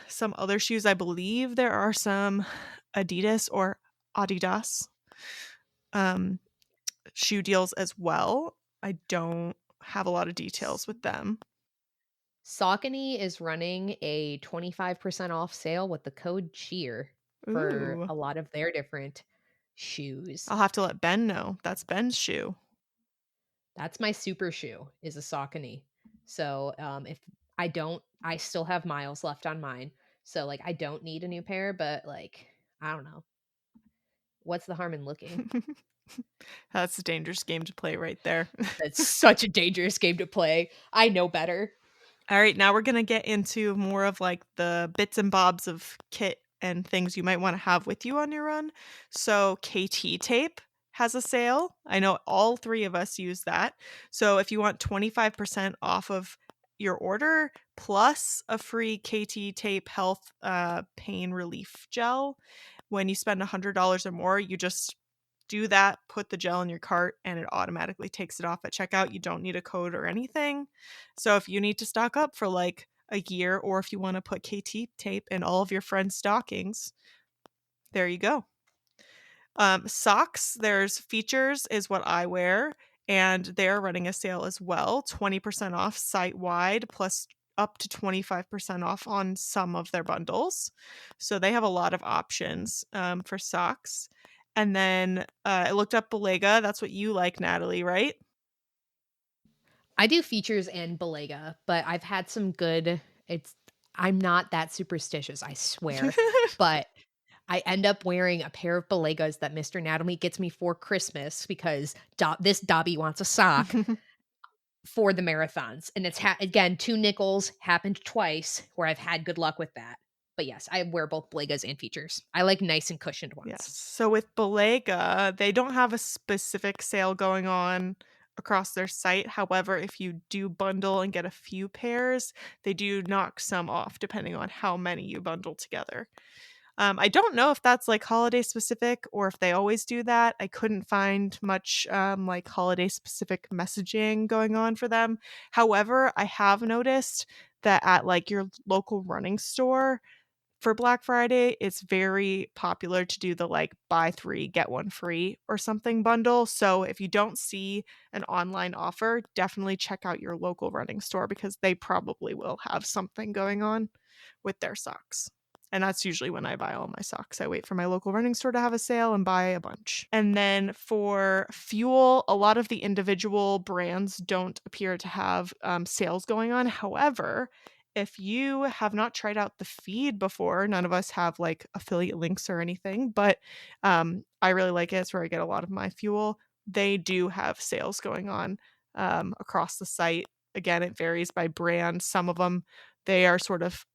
some other shoes. I believe there are some Adidas or Adidas shoe deals as well. I don't have a lot of details with them. Saucony is running a 25% off sale with the code CHEER for Ooh. a lot of their different shoes. I'll have to let Ben know. That's Ben's shoe. That's my super shoe, is a Saucony. So if I still have miles left on mine. So like I don't need a new pair, but like, I don't know. What's the harm in looking? That's a dangerous game to play right there. That's such a dangerous game to play. I know better. All right, now we're going to get into more of like the bits and bobs of kit and things you might want to have with you on your run. So KT tape has a sale. I know all three of us use that. So if you want 25% off of your order plus a free KT tape health pain relief gel, when you spend $100 or more, you just do that, put the gel in your cart, and it automatically takes it off at checkout. You don't need a code or anything. So if you need to stock up for like a year, or if you want to put KT tape in all of your friends' stockings, there you go. Socks, there's Features is what I wear, and they're running a sale as well. 20% off site-wide, plus up to 25% off on some of their bundles. So they have a lot of options for socks. And then I looked up Belega. That's what you like, Natalie, right? I do Features and Belega, but I've had some good. I'm not that superstitious, I swear. But I end up wearing a pair of Belegas that Mr. Natalie gets me for Christmas because this Dobby wants a sock for the marathons. And it's, again, 2 nickels, happened twice where I've had good luck with that. But yes, I wear both Belegas and Features. I like nice and cushioned ones. Yes. So with Belega, they don't have a specific sale going on across their site. However, if you do bundle and get a few pairs, they do knock some off depending on how many you bundle together. I don't know if that's like holiday specific or if they always do that. I couldn't find much like holiday specific messaging going on for them. However, I have noticed that at like your local running store for Black Friday, it's very popular to do the like buy 3 get 1 free or something bundle. So if you don't see an online offer, definitely check out your local running store because they probably will have something going on with their socks. And that's usually when I buy all my socks. I wait for my local running store to have a sale and buy a bunch. And then for fuel, a lot of the individual brands don't appear to have sales going on. However, if you have not tried out the feed before, none of us have like affiliate links or anything, but I really like it. It's where I get a lot of my fuel. They do have sales going on across the site. Again, it varies by brand. Some of them, they are sort of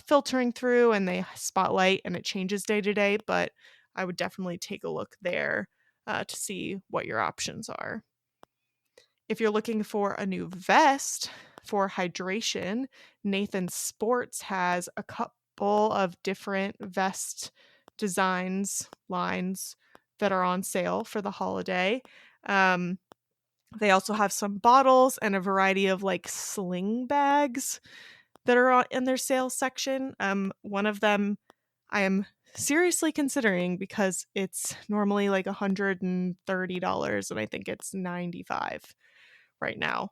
filtering through, and they spotlight, and it changes day to day, but I would definitely take a look there to see what your options are. If you're looking for a new vest for hydration, Nathan Sports has a couple of different vest designs lines that are on sale for the holiday. They also have some bottles and a variety of like sling bags that are in their sales section. One of them I am seriously considering because it's normally like $130 and I think it's $95 right now.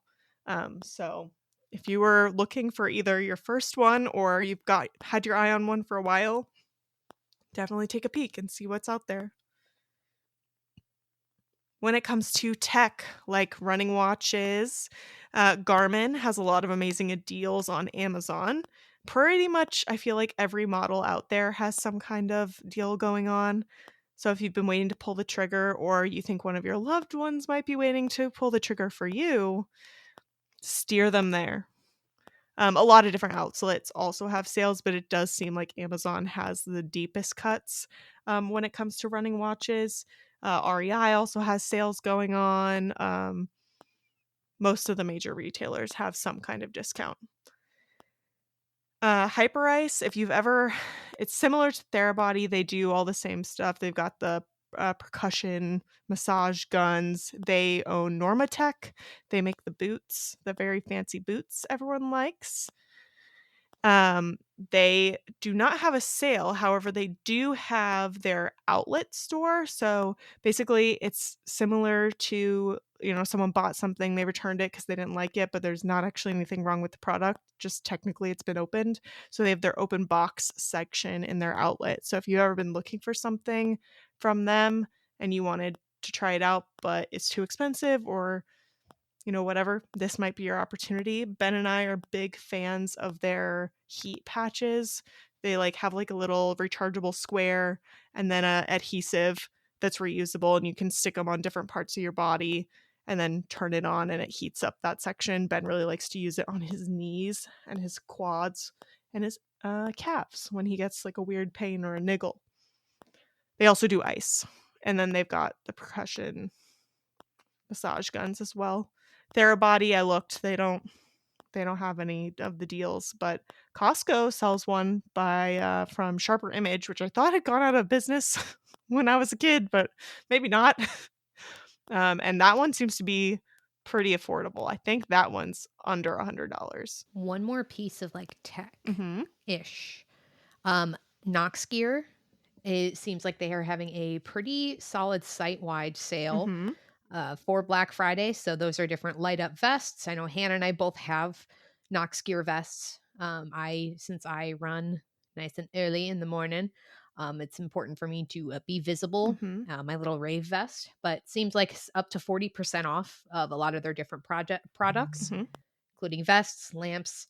So if you were looking for either your first one or you've had your eye on one for a while, definitely take a peek and see what's out there. When it comes to tech, like running watches, Garmin has a lot of amazing deals on Amazon. Pretty much, I feel like every model out there has some kind of deal going on. So if you've been waiting to pull the trigger, or you think one of your loved ones might be waiting to pull the trigger for you, steer them there. A lot of different outlets also have sales, but it does seem like Amazon has the deepest cuts when it comes to running watches. REI also has sales going on. Most of the major retailers have some kind of discount. Hyperice, if you've ever, it's similar to Therabody. They do all the same stuff. They've got the percussion massage guns. They own Normatec. They make the boots, the very fancy boots everyone likes. They do not have a sale. However, they do have their outlet store. So basically it's similar to, someone bought something, they returned it because they didn't like it, but there's not actually anything wrong with the product. Just technically it's been opened. So they have their open box section in their outlet. So if you've ever been looking for something from them and you wanted to try it out, but it's too expensive or whatever, this might be your opportunity. Ben and I are big fans of their heat patches. They have like a little rechargeable square and then a adhesive that's reusable, and you can stick them on different parts of your body and then turn it on and it heats up that section. Ben really likes to use it on his knees and his quads and his calves when he gets like a weird pain or a niggle. They also do ice, and then they've got the percussion massage guns as well. Therabody, I looked, they don't have any of the deals, but Costco sells one from Sharper Image, which I thought had gone out of business when I was a kid, but maybe not. And that one seems to be pretty affordable. I think that one's under $100. One more piece of like tech-ish. Mm-hmm. Noxgear, it seems like they are having a pretty solid site-wide sale. Mm-hmm. For Black Friday. So those are different light up vests. I know Hannah and I both have Noxgear vests. Since I run nice and early in the morning, it's important for me to be visible. Mm-hmm. My little rave vest, but it seems like it's up to 40% off of a lot of their different products, Mm-hmm. including vests, lamps,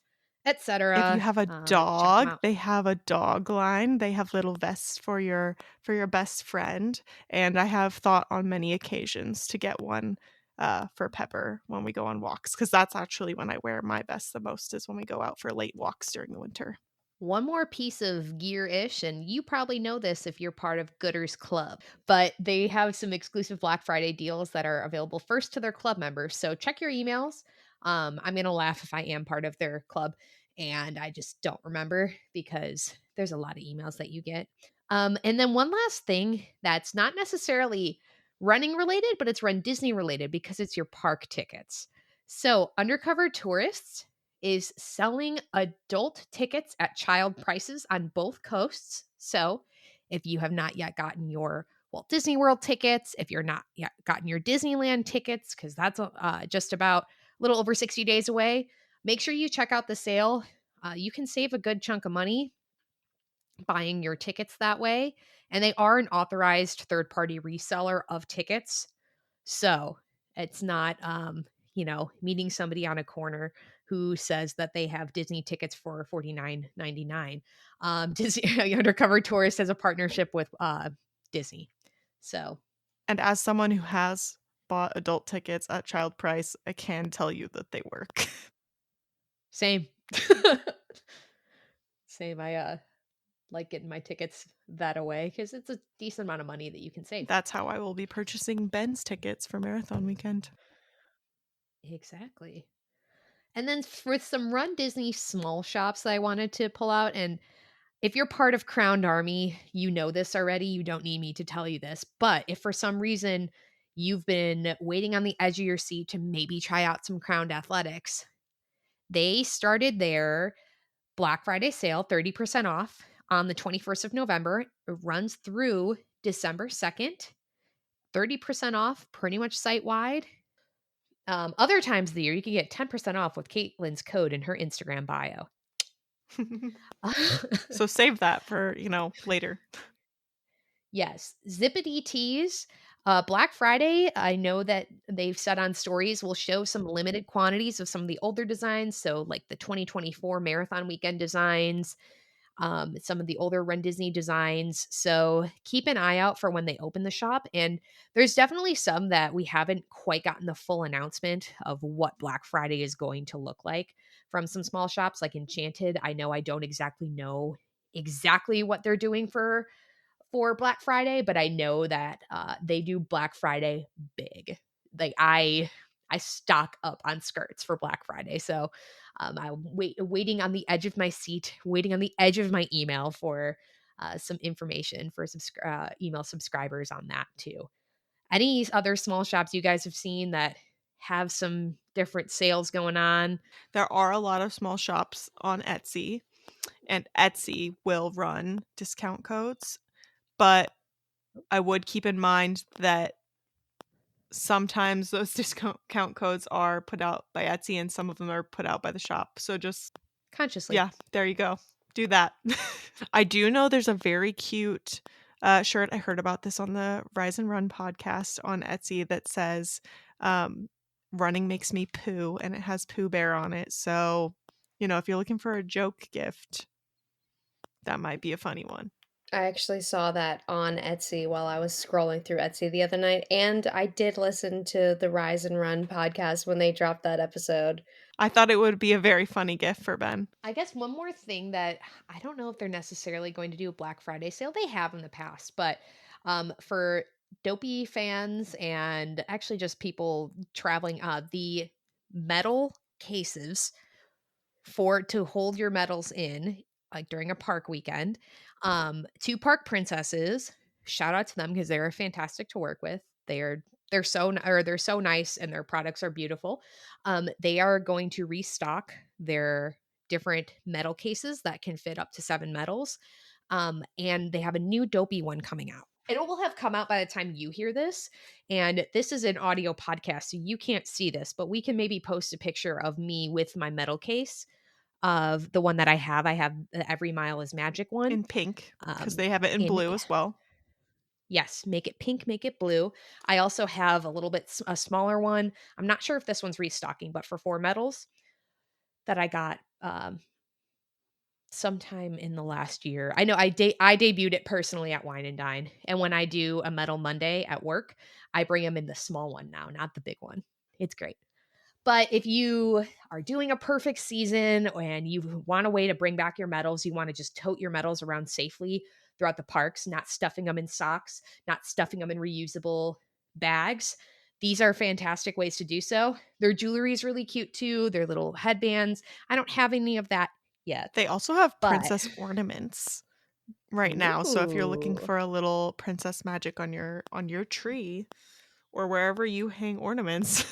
etc. If you have a dog, they have a dog line. They have little vests for your best friend, and I have thought on many occasions to get one for Pepper when we go on walks, because that's actually when I wear my vest the most, is when we go out for late walks during the winter. One more piece of gear-ish, and you probably know this if you're part of Gooders Club, but they have some exclusive Black Friday deals that are available first to their club members. So check your emails. I'm going to laugh if I am part of their club and I just don't remember because there's a lot of emails that you get. And then one last thing that's not necessarily running related, but it's Run Disney related because it's your park tickets. So Undercover Tourists is selling adult tickets at child prices on both coasts. So if you have not yet gotten your Walt Disney World tickets, if you're not yet gotten your Disneyland tickets, because that's just about a little over 60 days away, make sure you check out the sale. You can save a good chunk of money buying your tickets that way. And they are an authorized third-party reseller of tickets. So it's not, meeting somebody on a corner who says that they have Disney tickets for $49.99. Disney Undercover Tourist has a partnership with Disney. So, and as someone who has bought adult tickets at child price, I can tell you that they work. Same. Same. I like getting my tickets that away because it's a decent amount of money that you can save. That's how I will be purchasing Ben's tickets for Marathon Weekend. Exactly. And then for some Run Disney small shops that I wanted to pull out, and if you're part of Crowned Army, you know this already. You don't need me to tell you this. But if for some reason you've been waiting on the edge of your seat to maybe try out some Crowned Athletics, they started their Black Friday sale, 30% off on the 21st of November. It runs through December 2nd. 30% off pretty much site wide. Other times of the year, you can get 10% off with Caitlin's code in her Instagram bio. So save that for, later. Yes. Zippity Tees. Black Friday, I know that they've said on stories, will show some limited quantities of some of the older designs. So, like the 2024 Marathon Weekend designs, some of the older Run Disney designs. So keep an eye out for when they open the shop. And there's definitely some that we haven't quite gotten the full announcement of what Black Friday is going to look like from some small shops like Enchanted. I know I don't exactly know exactly what they're doing for Black Friday, but I know that they do Black Friday big. Like I stock up on skirts for Black Friday. So I'm waiting on the edge of my seat, waiting on the edge of my email for some information for email subscribers on that too. Any other small shops you guys have seen that have some different sales going on? There are a lot of small shops on Etsy, and Etsy will run discount codes, but I would keep in mind that sometimes those discount codes are put out by Etsy and some of them are put out by the shop. So just consciously. Yeah, there you go. Do that. I do know there's a very cute shirt. I heard about this on the Rise and Run podcast on Etsy that says running makes me poo, and it has Pooh Bear on it. So, if you're looking for a joke gift, that might be a funny one. I actually saw that on Etsy while I was scrolling through Etsy the other night, and I did listen to the Rise and Run podcast when they dropped that episode. I thought it would be a very funny gift for Ben. I guess one more thing that I don't know if they're necessarily going to do a Black Friday sale. They have in the past, but for Dopey fans and actually just people traveling, the metal cases to hold your medals in, like during a park weekend. 2 Park Princesses, shout out to them because they're fantastic to work with. They're so nice and their products are beautiful. They are going to restock their different medal cases that can fit up to 7 medals. And they have a new Dopey one coming out. It will have come out by the time you hear this. And this is an audio podcast, so you can't see this, but we can maybe post a picture of me with my medal case of the one that I have. I have the Every Mile is Magic one. In pink, because they have it in blue as well. Yes, make it pink, make it blue. I also have a smaller one. I'm not sure if this one's restocking, but for 4 medals that I got sometime in the last year. I know I debuted it personally at Wine and Dine. And when I do a medal Monday at work, I bring them in the small one now, not the big one. It's great. But if you are doing a perfect season and you want a way to bring back your medals, you want to just tote your medals around safely throughout the parks, not stuffing them in socks, not stuffing them in reusable bags, these are fantastic ways to do so. Their jewelry is really cute too. Their little headbands. I don't have any of that yet. They also have princess ornaments right now. So if you're looking for a little princess magic on your tree or wherever you hang ornaments,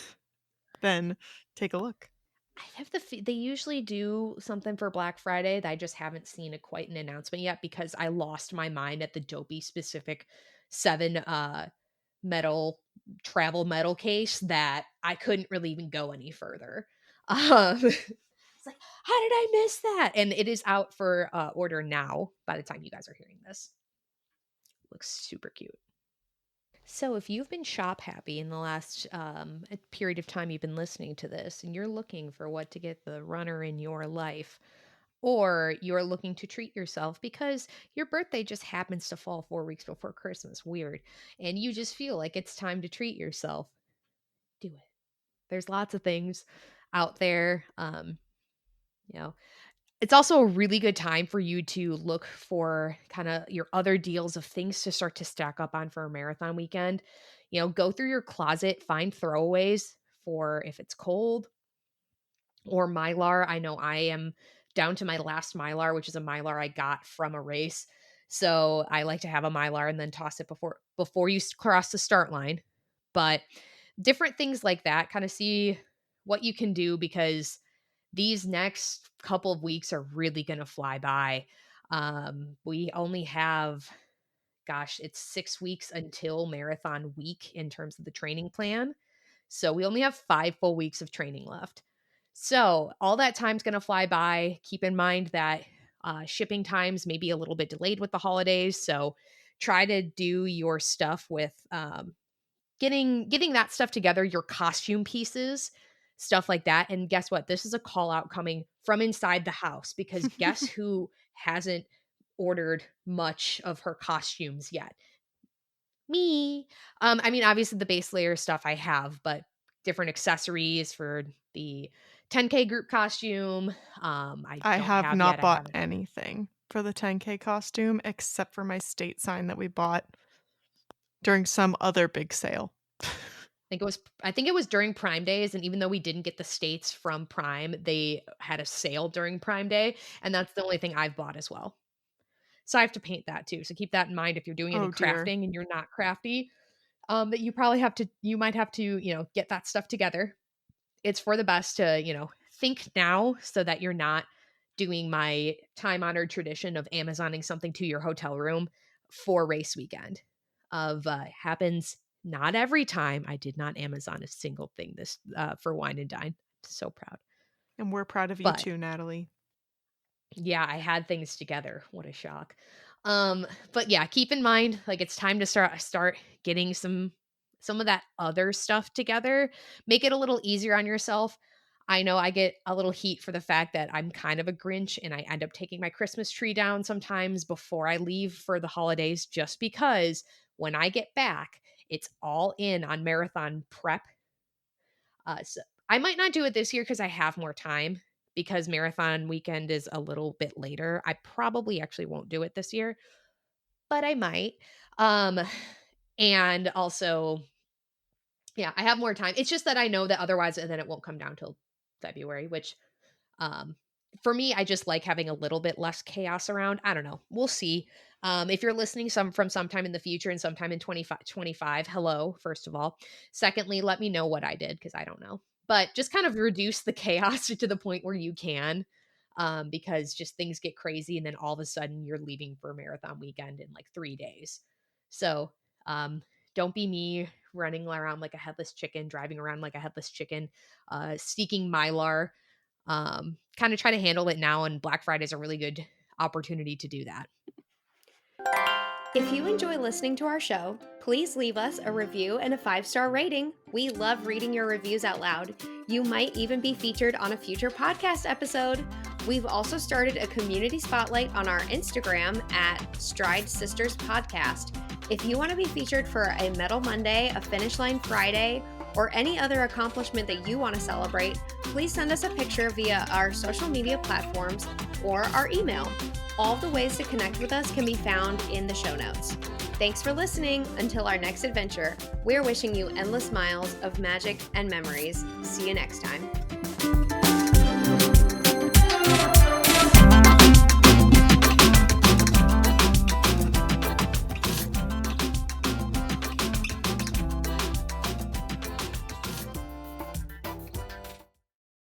then take a look. I have they usually do something for Black Friday that I just haven't seen quite an announcement yet because I lost my mind at the Dopey specific 7 travel medal case that I couldn't really even go any further. It's like, how did I miss that? And it is out for order now by the time you guys are hearing this. Looks super cute. So if you've been shop happy in the last period of time you've been listening to this and you're looking for what to get the runner in your life, or you're looking to treat yourself because your birthday just happens to fall 4 weeks before Christmas, weird, and you just feel like it's time to treat yourself, do it. There's lots of things out there. It's also a really good time for you to look for kind of your other deals of things to start to stack up on for a marathon weekend. Go through your closet, find throwaways for if it's cold or Mylar. I know I am down to my last Mylar, which is a Mylar I got from a race. So I like to have a Mylar and then toss it before you cross the start line. But different things like that, kind of see what you can do, because these next couple of weeks are really going to fly by. We only have, it's 6 weeks until marathon week in terms of the training plan. So we only have 5 full weeks of training left. So all that time's going to fly by. Keep in mind that shipping times may be a little bit delayed with the holidays. So try to do your stuff with getting that stuff together, your costume pieces, stuff like that. And guess what? This is a call out coming from inside the house, because guess who hasn't ordered much of her costumes yet? Me. I mean, obviously the base layer stuff I have, but different accessories for the 10K group costume. I have not bought anything for the 10K costume except for my state sign that we bought during some other big sale. I think it was during Prime Days, and even though we didn't get the states from Prime, they had a sale during Prime Day, and that's the only thing I've bought as well. So I have to paint that too. So keep that in mind if you're doing any crafting and you're not crafty. That you might have to, get that stuff together. It's for the best to, think now so that you're not doing my time-honored tradition of Amazoning something to your hotel room for race weekend. Happens not every time. I did not Amazon a single thing this for Wine and Dine. So proud. And we're proud of you too, Natalie. Yeah, I had things together. What a shock. But yeah, keep in mind, it's time to start getting some of that other stuff together. Make it a little easier on yourself. I know I get a little heat for the fact that I'm kind of a Grinch and I end up taking my Christmas tree down sometimes before I leave for the holidays, just because when I get back, it's all in on marathon prep. So I might not do it this year because I have more time, because marathon weekend is a little bit later. I probably actually won't do it this year, but I might. And also, yeah, I have more time. It's just that I know that otherwise then it won't come down till February, which for me, I just like having a little bit less chaos around. I don't know. We'll see. If you're listening from sometime in the future and sometime in 2025, hello, first of all. Secondly, let me know what I did, because I don't know. But just kind of reduce the chaos to the point where you can, because just things get crazy and then all of a sudden you're leaving for marathon weekend in 3 days. So don't be me running around like a headless chicken, driving around like a headless chicken, seeking Mylar. Kind of try to handle it now, and Black Friday is a really good opportunity to do that. If you enjoy listening to our show, please leave us a review and a 5-star rating. We love reading your reviews out loud. You might even be featured on a future podcast episode. We've also started a community spotlight on our Instagram at Stride Sisters Podcast. If you want to be featured for a Medal Monday, a Finish Line Friday, or any other accomplishment that you want to celebrate, please send us a picture via our social media platforms or our email. All the ways to connect with us can be found in the show notes. Thanks for listening. Until our next adventure, we're wishing you endless miles of magic and memories. See you next time.